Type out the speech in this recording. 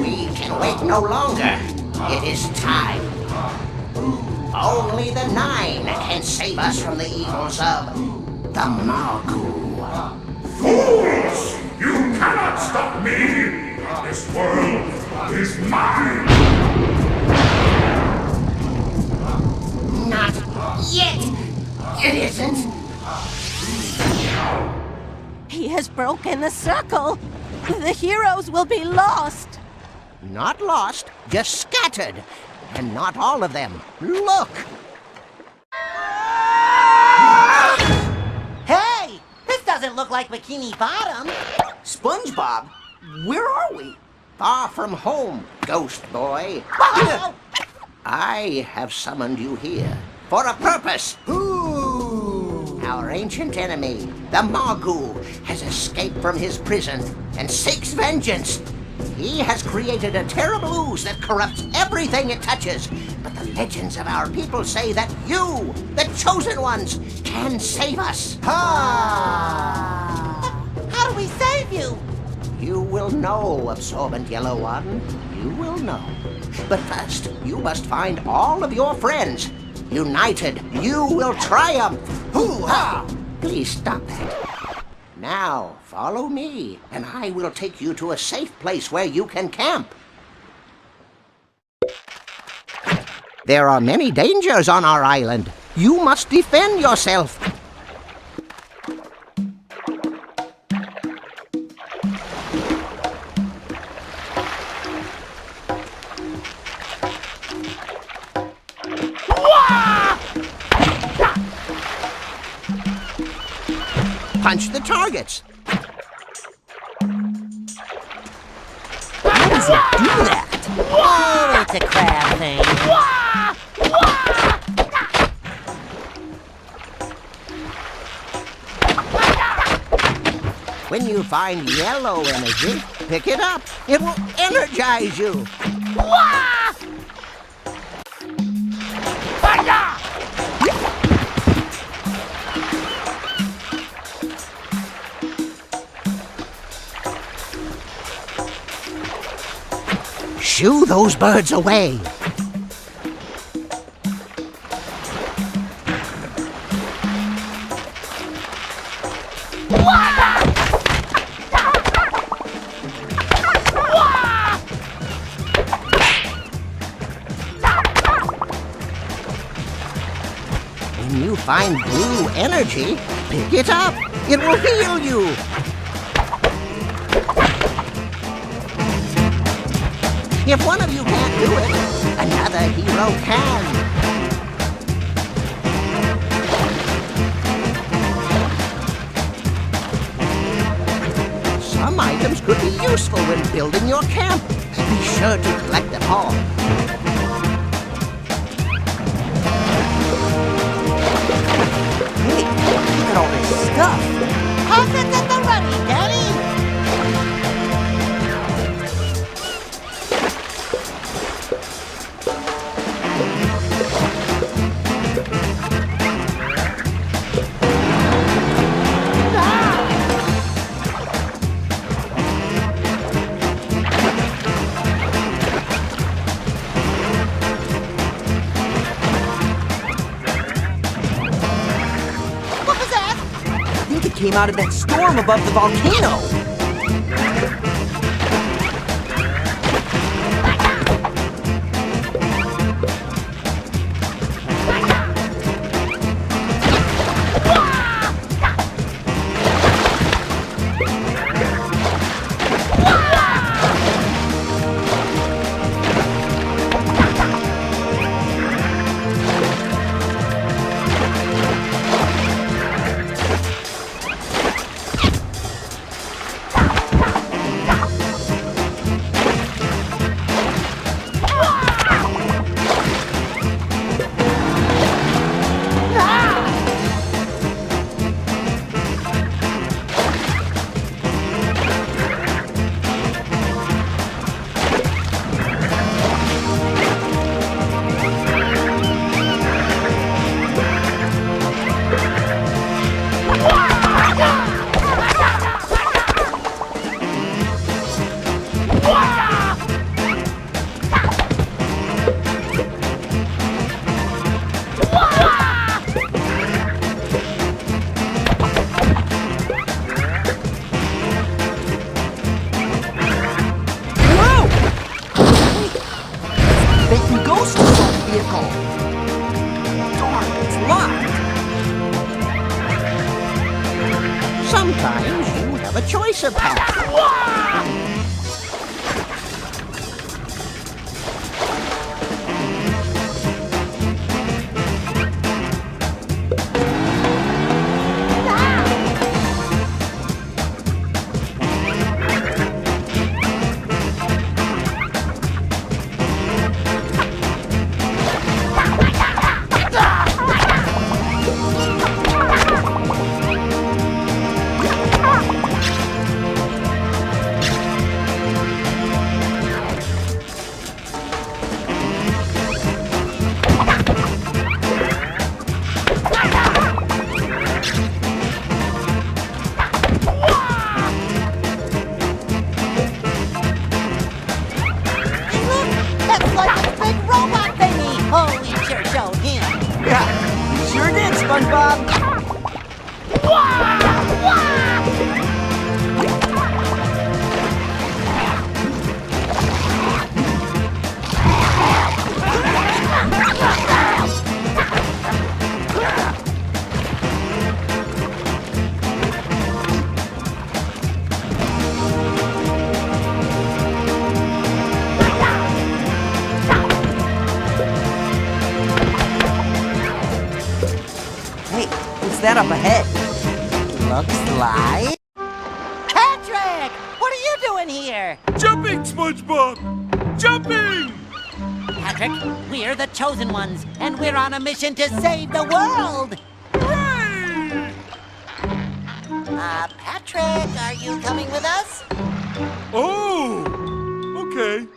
We can wait no longer. It is time. Only the 9 can save us from the evils of the Margu. Fools! You cannot stop me! This world is mine! Not yet! It isn't! He has broken the circle! The heroes will be lost! Not lost, just scattered. And not all of them. Look! Hey! This doesn't look like Bikini Bottom! SpongeBob, where are we? Far from home, ghost boy. Whoa! I have summoned you here for a purpose. Ooh. Our ancient enemy, the Margu, has escaped from his prison and seeks vengeance. He has created a terrible ooze that corrupts everything it touches. But the legends of our people say that you, the chosen ones, can save us. How do we save you? You will know, absorbent yellow one. You will know. But first, you must find all of your friends. United, you will triumph. Hoo-ha! Please stop that. Now, follow me, and I will take you to a safe place where you can camp. There are many dangers on our island. You must defend yourself. Punch the targets. How does he do that? Oh, it's a crab thing. When you find yellow energy, pick it up. It will energize you. Shoo those birds away. When you find blue energy, pick it up. It will heal you. If one of you can't do it, another hero can. Some items could be useful when building your camp. Be sure to collect them all. Hey, look at all this stuff. How's it at the ready, Daddy? came out of that storm above the volcano. Sometimes you have a choice of path. SpongeBob! Hey, what's that up ahead? Looks like... Patrick! What are you doing here? Jumping, SpongeBob! Jumping! Patrick, we're the chosen ones, and we're on a mission to save the world! Hooray! Patrick, are you coming with us? Oh! Okay.